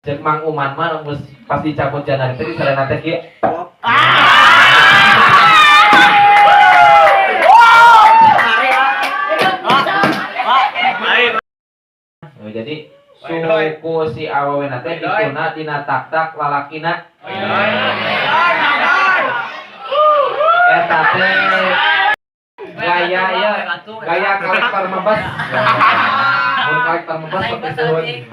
Cek Mang Uman mah mus pasti cabut jalan tadi sarana teh kieu. Jadi suku si awewe teh dituna dina tak-tak lalakina. Eta teh gaya ya, gaya kolektor mebes. Mun kolektor mebes pakai suhun.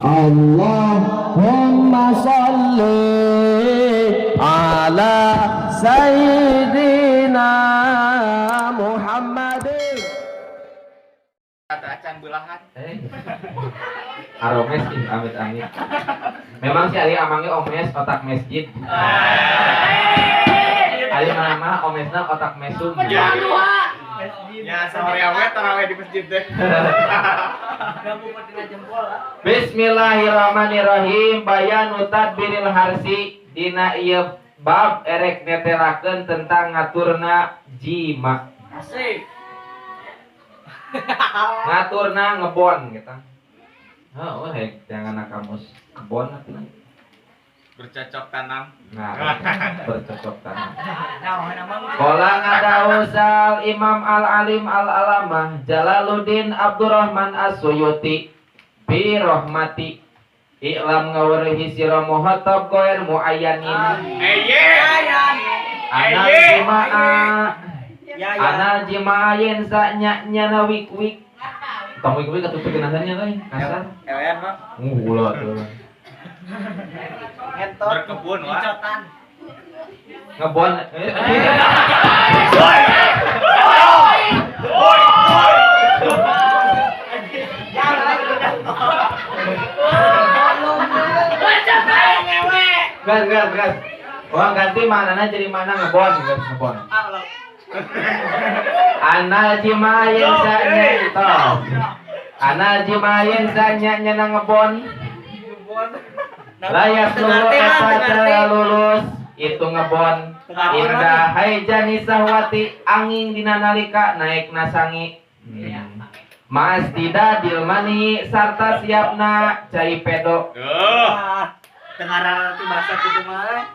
Allahumma sholli ala sayyidina Muhammadin. Kata acan belahan. Aromes ih amit-amit. Memang si ari amangnya omes otak masjid. Ari mah omesna otak mesum. Ya sahur awet tarawih di masjid teh. Bismillahirrahmanirrahim. Bayanu tadbiril harsi dina ieu bab erek netelakeun tentang ngaturna jima. Asik. Ngaturna ngebon kita. Oh, jangan kamus kebon atuh. Bercocok tanam. Nah, bercocok tanam. Qala ngadausal Imam Al-Alim Al-Alamah Jalaluddin Abdurrahman As-Suyuti bi rahmati i'lam ngawrihi sira muhatab ghair muayyanin. Ana jimaa ana jimaayen sak nyana wik-wik. Tong wik-wik katutukeun asalnya euy, kasar. Ewean mah. Ulah tuh. Berkebun wah. Ngebon. Gas. Uang ganti manana jadi mana ngebon, guys, ngebon. Ana jimayen sanya itu. Ana jimayen sanya nyana ngebon. Layak lulu eta lulus itu ngebon. Indah hai jani sahwati angin dina nalika naik nasangi. Mas tidak dilmani sarta siapna cai pedo. Dengaran arti bahasa kitu mah.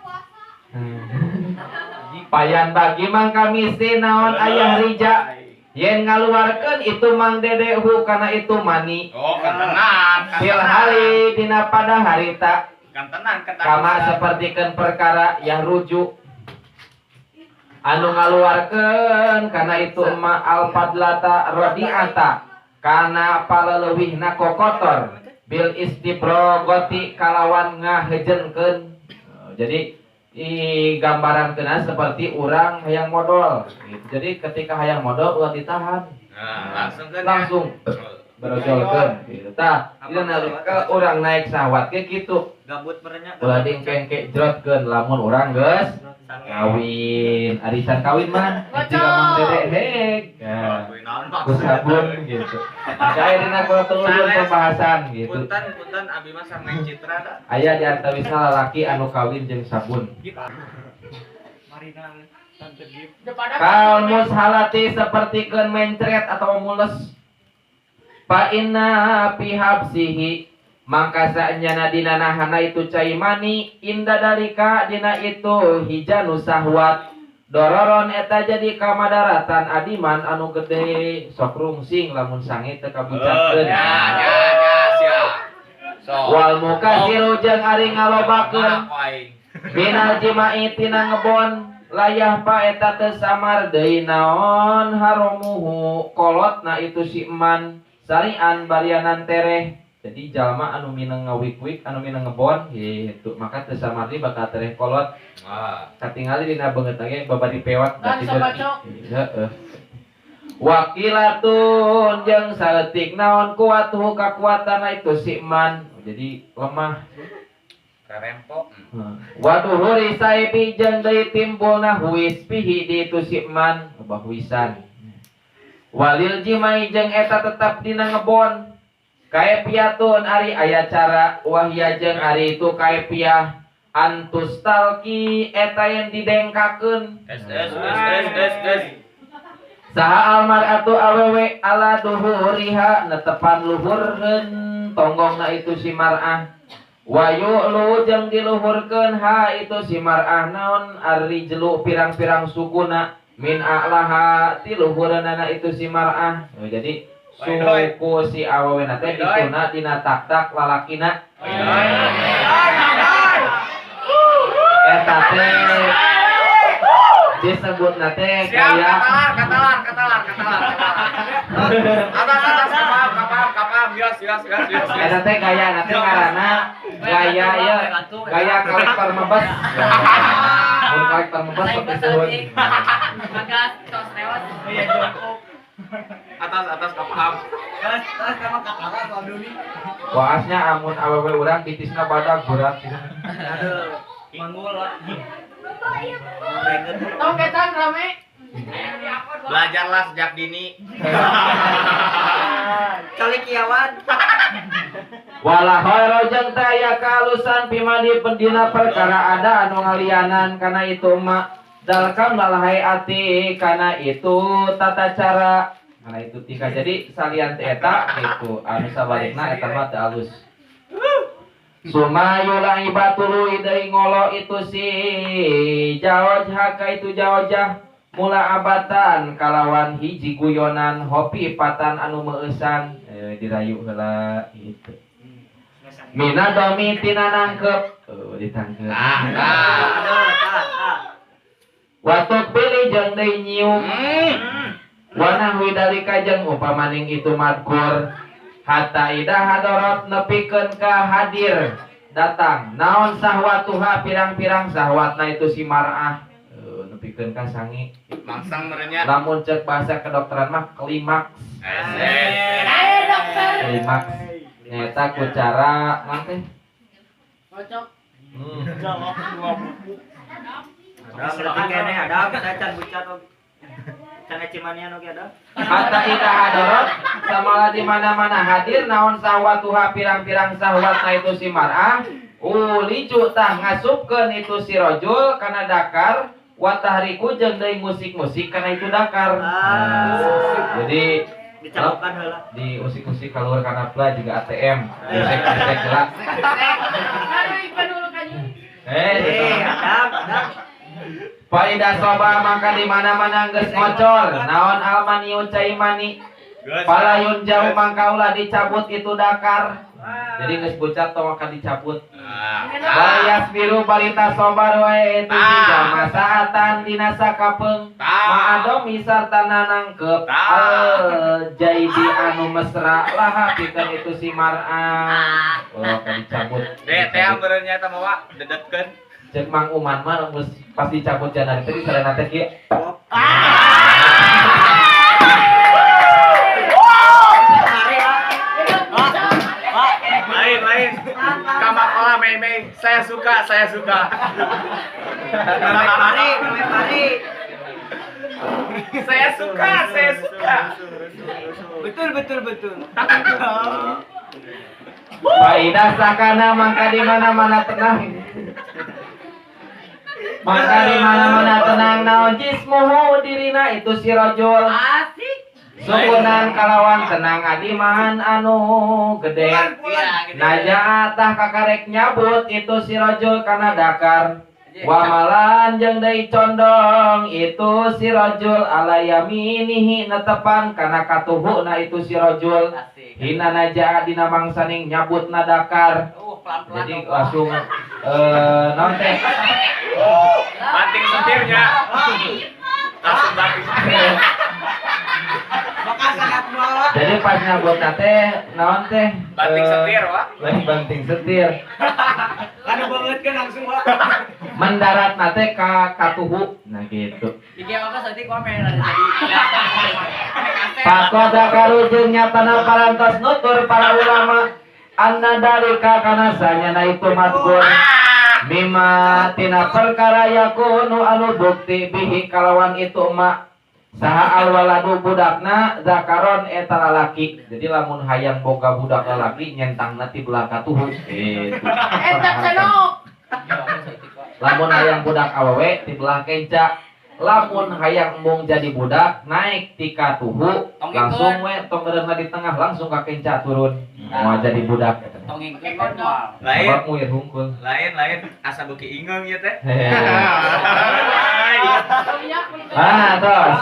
Payan bagi mang kami naon ayah rija yen ngaluarkeun itu mang dedehu kana itu mani. Oh, kantenan. Fil hari dina pada harita Kantenan kama sapertikeun perkara yang rujuk anu ngaluarkeun kana itu ma al-fadlata radiata kana paleleuwihna kokotor bil istibrogoti kalawan ngahejenkeun. Jadi gambaran kena seperti orang hayang modal gitu. Jadi ketika hayang modal ulah ditahan. Nah, langsung berojolkeun gitu. Tah, ieu nalika urang naik sahwat ge kitu. Gabut merenya. Ulah dingkengke jrotkeun lamun urang geus kawin, arisan kawin mah jika mang dedek heg. Nah, ku sabun gitu. Kae dina kulturun pembahasan gitu. Punten abi mah sareng citra da. Aya di antawisna lalaki anu kawin jeung sabun. Marina tante gift. Kal mushalati sepertikeun mencret atau mules. Fa inna fi habsihi mangka saenyana dina nahana itu cai mani inda dalika dina itu hijanu sahwat dororon eta jadi kamadaratan adiman anu gede sok rungsing lamun sange teu kabucakeun. Siap. Wal mukasiru jeung ari ngalobakeun binal jima'i tina ngebon layah pa eta teu samar deui naon haromuhu kolotna itu si eman sarian barianan tereh. Jadi jalma anu mineng ngawik-wik anu mineng ngebon gitu maka teu samar deui bakal tereh kolot. Katingali dina beungeut ge babadi pewat berarti heeh. Wakilatun jeung saeutik naon kuatuhu kakuatana itu si eman. Jadi lemah Karempok. Waduhuri saibi jeung deui timbulna huis pihi di itu si eman bahuisan. Walil jimai jeung eta tetap dina ngebon. Kaepiatun ari aya cara wahya jeung ari itu kaepiah antustalki eta yang didengkakeun. Saha almaratu awewe ala duhuriha netepan luhurkeun tonggongna itu si mar'ah wa yu'lu jeung diluhurkeun ha itu si mar'ah naon ar-rijlu pirang-pirang sukuna min a'laha ti luhureunana itu si mar'ah. Jadi suku si awawena teh dituna dina tak-tak lalakina. Eta teh disebut nate kaya katalan. Atas kapal, bias. eta teh gaya nate ngaranna gaya ya gaya karakter mebes. Mun karakter mebes sok disebut Magas tos lewat. Atas kapal. waasnya amun awewe urang titisna badag berat gitu. Tong ketan rame. Belajarlah sejak dini. Kali kiawan. Wala khairu jeung teh aya kalusan pimadi pendina perkara ada anu ngalianan kana itu mah dalkam lalahai ati kana itu tata cara kana itu tika jadi salian teh eta itu anu sabalikna eta mah teu alus. Sumayula ibatulu idai ngolo itu si jawajah ka itu jawajah mula abatan kalawan hiji guyonan hopi patan anu meusan dirayu heula itu. Mina domi tina nangkep ditangkep. Watuk pilih jeung deui nyium. Wanah widalika jeung upamaning itu madkur hatta idah hadorot nepikeun ka hadir datang naon sahwatuha pirang-pirang sahwatna itu si mar'ah nepikeun ka sangi Mangsang merenya. lamun cek bahasa kedokteran mah klimaks klimaks nyata ku cara nanti Kocok. hatta idah hadorot samala di mana-mana hadir naon sahwatuha pirang-pirang sahwatna itu si mar'ah uliju tah ngasupkeun itu si rajul kana dakar wa tahriku jeung deui musik-musik kana itu dakar. Jadi Dicabukan heula. di usik-usik keluar kana pla juga ATM musik-musik heula. Aduh, ipan dulu kanyu. Ada. Faida soba maka di mana-mana geus ngocor naon almaniun cai mani palayun jauh mangka ulah dicabut itu dakar. Jadi geus bucat tong maka dicabut. Bayas biru balita sobar wae itu si jama saatan dina sakapeung maado misarta nangkep jaidi anu mesra lah pikeun itu si mar'ah. Oh ka dicabut. Teh ambeurnya eta mah dedetkeun. Cek Mang Uman mah geus pas dicabut jangan teh sarana teh kieu. Lain. Kamakola Mei. Saya suka. Pari. Saya suka. Betul. Faidah sakana mangka di mana-mana tenang. Maka di mana-mana tenang naon jismuhu dirina itu si rajul. Asik. Sukunan kalawan tenang adiman anu gede. Naja tah kakarek nyabut itu si rajul kana dakar. Wamalan jeung deui condong itu si rajul ala yaminihi netepan kana katuhuna itu si rajul. Hina naja dina mangsaning nyabutna dakar. Jadi langsung naon teh? Banting setirnya. Langsung banting setir. Jadi pas nyabut teh naon teh? Banting setir, Wak. Lain banting setir. Kanu banget kan langsung, Pak. Mendarat nate ka katuhu. Nah gitu. Iki apa tadi komen ada tadi. Pakoda karujeng nyatana parantos nutur para ulama anna dalika kana sanyana itu matkur mimma tina perkara yakunu anu bukti bihi kalawan itu mak saha alwaladu budakna zakaron eta lalaki. Jadi lamun hayang boga budak lalaki nyentangna ti belah katuhu gitu. Eta cenok. Lamun hayang budak awewe ti belah kenca lamun hayang embung jadi budak naik tika tuhu langsung we tong eureunna di tengah langsung ka kenca turun mau jadi budak eta. Tong ingkeun normal. Lain, Sabab muir hungkul. lain, asa beuki ingeung ieu teh. Terus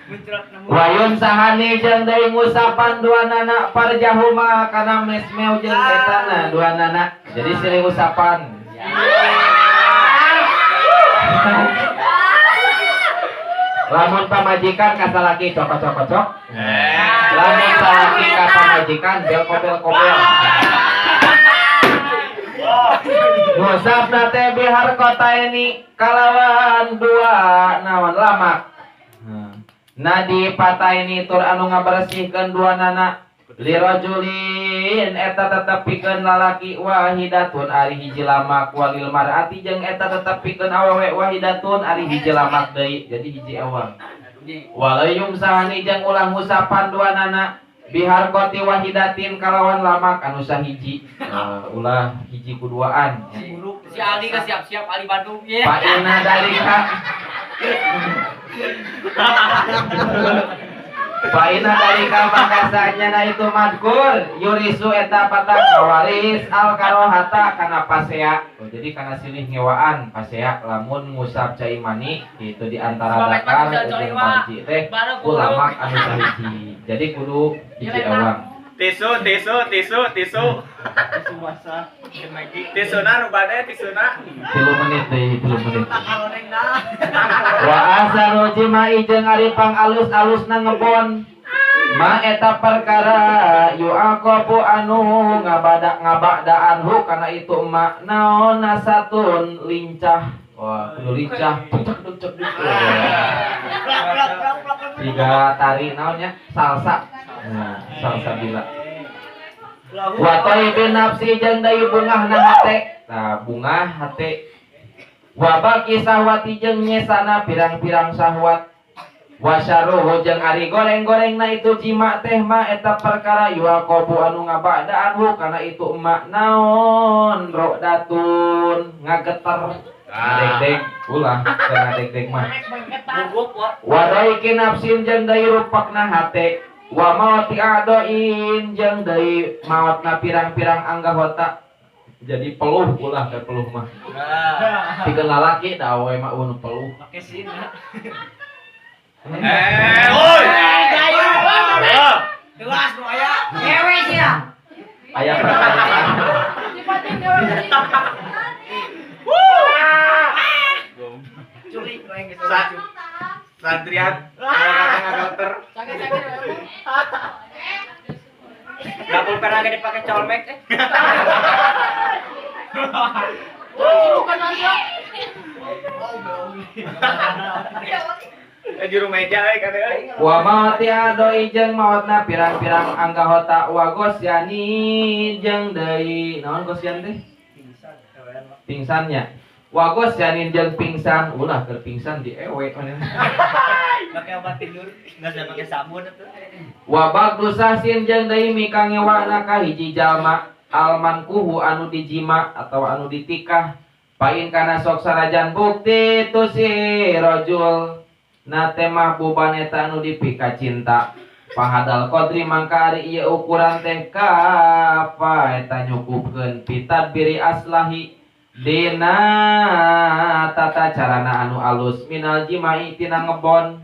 Muncrat nemu. wayun sahani jeung deui ngusapan duanana parjahuma kana mesmeo jeung etana duanana. Jadi silih usapan. Lamun pamajikan ka salaki cokot-cokot. Lamun salaki ka pamajikan bel-kobel. Ngusapna teh bihar kota ini kalawan dua naon lamak. Nadi pataini tur anu ngabersihkeun duanana lirajulin eta tetep pikeun lalaki wahidatun ari hiji lamak walil mar'ati jeung eta tetep pikeun awewe wahidatun ari hiji lamak deui jadi hiji ewang walayum sahani jeung ulah ngusapan duanana bihar koti wahidatin kalawan lamak anu sahiji ulah hiji kuduaan Si Ali ka siap-siap Ali Bandung ye. Paina dalika Paina dalika makasanya na itu madkur yurisu eta patah kawaris al karohata kana pasea. Jadi kana silih ngewaan pasea lamun ngusap cai mani itu di antara dakar jeung panci teh ulamak anu sahiji. Jadi kudu hiji ewang. Tisu. Tisuna nu bade tisuna. 3 menit deui 3 menit. Wa asaru jimai jeung ari pangalus-alusna ngebon. Ma eta perkara yuaqabu anu ngabadaan hu kana itu emak naon nasatun lincah. Wah, kudu lincah. Cek. Tiga tari naonnya salsa. Nah, salsa bila. Wa taibin nafsi jeung deui bungahna hate. Nah, bunga hate. Wa baqi sahwati jeung nyesana pirang-pirang sahwat. Wa syaruhu jeung ari goreng-gorengna itu jima teh mah eta perkara yuaqabu anu ngabadaan hu kana itu emak naon rodatun ngageter. Deg-deg ulah kana deg-deg mah. Wa daikin nafsin jeung deui rupakna hate. Wa mauti adoin jeung deui maotna pirang-pirang anggahota. Jadi peluh ulah teh peluh mah. Pikeun lalaki da awewe mah unu peluh. Make sina. Oi. Gelas nu aya. Ewe sia. Aya pertanyaan. Curi nu yang Santrian, kata dokter. Enggak pulpen lagi dipakai colmek teh. Juru meja kan Wa mauti adoi jeung maotna pirang-pirang anggahota wa gosyani jeung deui naon gosyan teh? Pingsannya. Wa gosyanin jeung pingsan ulah keur pingsan di ewe Pakai obat tidur, enggak usah pakai sabun atuh. Wa bagdu sasin jeung deui mika ngewana ka hiji jalma almankuhu anu dijima atau anu ditikah pain kana sok sarajan bukti tu si rajul na teh mahbuban eta anu dipika cinta pahadal qadri mangka ari ieu ukuran teh ka eta nyukupkeun pitadbiri aslahi dina tata carana anu alus minal jimai tina ngebon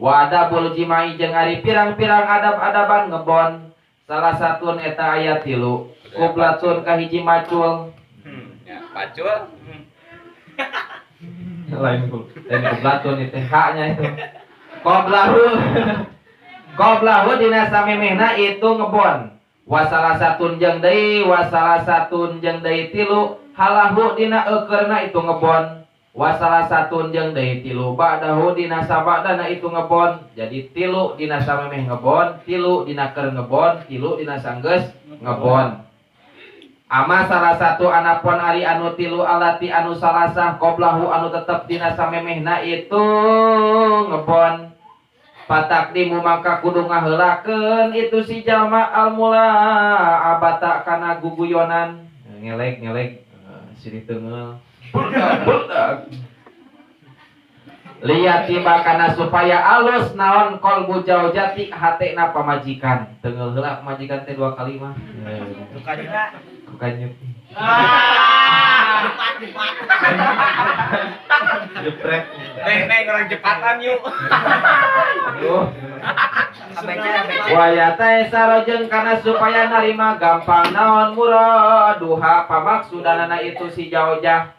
wa adabul jimai jeung ari pirang-pirang adab-adaban ngebon salah satun eta aya 3 qoblatun ka hiji macul ya pacul lain qoblatun itu haknya itu qoblahu dina samemehna itu ngebon wa salah satun jeung deui wa salah satun jeung deui 3 halahu dina eukeurna itu ngebon wa salah satun jeung deui 3 ba'dahu dina sabadana itu ngebon jadi 3 dina samemeh ngebon 3 dina keur ngebon 3 dina sanggeus ngebon ama salah satu anapun ari anu 3 alati anu salasah qoblahu anu tetep dina samemehna itu ngebon patakdimu maka kudu ngaheulakeun itu si jalma almula abata kana guguyonan ngelek siri teungel budak lihat tiba kana supaya alus naon kolbu jaujati hatena pamajikan tengel heula pamajikan teh 2 kali mah Lukanya. bukannya jepret Neng orang cepatan yuk. aduh Abeja. waya teh sarojeng kana supaya narima gampang naon muraduha pamaksudanana itu si jaujah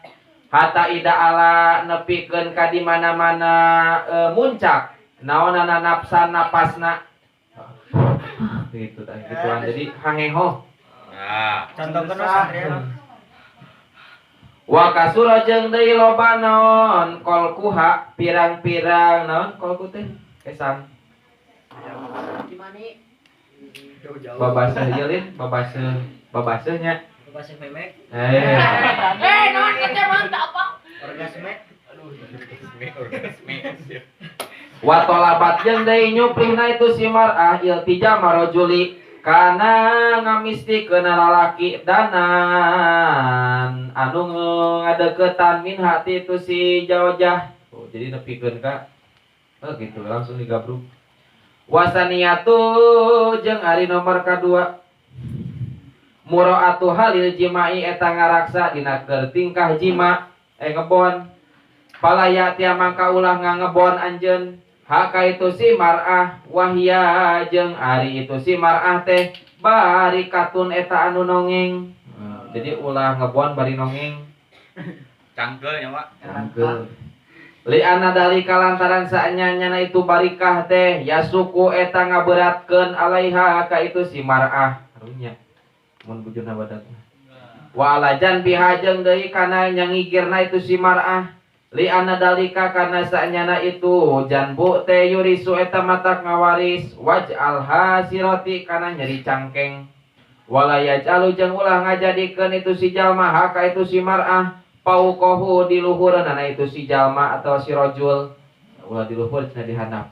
hatta ida ala nepikeun ka di mana-mana muncak naonana nafsan napasna gitu tah gituan jadi hangeho Nah, Contohkeun satria. wa kasura jeung deui loba naon kolkuha pirang-pirang naon kolku teh kesan babaseuh ieu lin babaseuhnya Bahasa memek. Naon kita mantap apa? Orgasme. orgasme. watolabat jeung deui nyuplihna itu si mar'ah iltija marojuli kana ngamistikeun lalaki danan anu ngadeukeutan min hati itu si jaujah. Oh, jadi nepikeun ka gitu langsung digabruk. Wasaniyatu jeung ari nomor kadua muraatu halil jimai eta ngaraksa dina keur tingkah jima ngebon palaya tia mangka ulah ngangebon anjeun haka itu si mar'ah wahya jeung ari itu si mar'ah teh bari katun eta anu nongeng. Jadi ulah ngebon bari nongeng Cangkel nya, Pak. cangkeul li anadalika lantaran saanyana itu barikah teh ya suku eta ngaberatkeun alaiha ka itu si mar'ah harunya mun bujurna badak wa alajan biha jeung deui kana nyangigirna itu si mar'ah li anadalika kana saanyana itu janbu teh yurisu eta matak ngawaris waj'al hasirati kana nyeri cangkeng wala yajalu jeung ulah ngajadikeun itu si jalma haka itu si mar'ah paukohu di luhureunana itu si jalma atau si rajul ulah di luhur cenah dihandap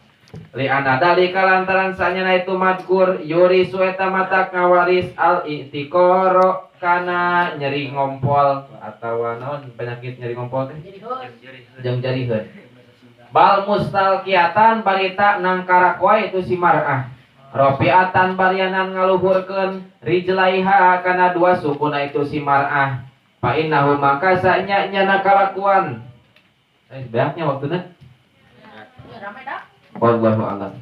li anadalika lantaran saanyana itu madkur yurisu eta matak ngawaris al i'tiqara kana nyeri ngompol atawa naon penyakit nyeri ngompol teh jeung jariheun bal mustalqiatan barita nangkarak wae itu si mar'ah rafiatan barianan ngaluhurkeun rijlaiha kana dua sukuna itu si mar'ah fa innahu maka sanya kalakuan beaknya waktuna Ramai dah. wallahu a'lam.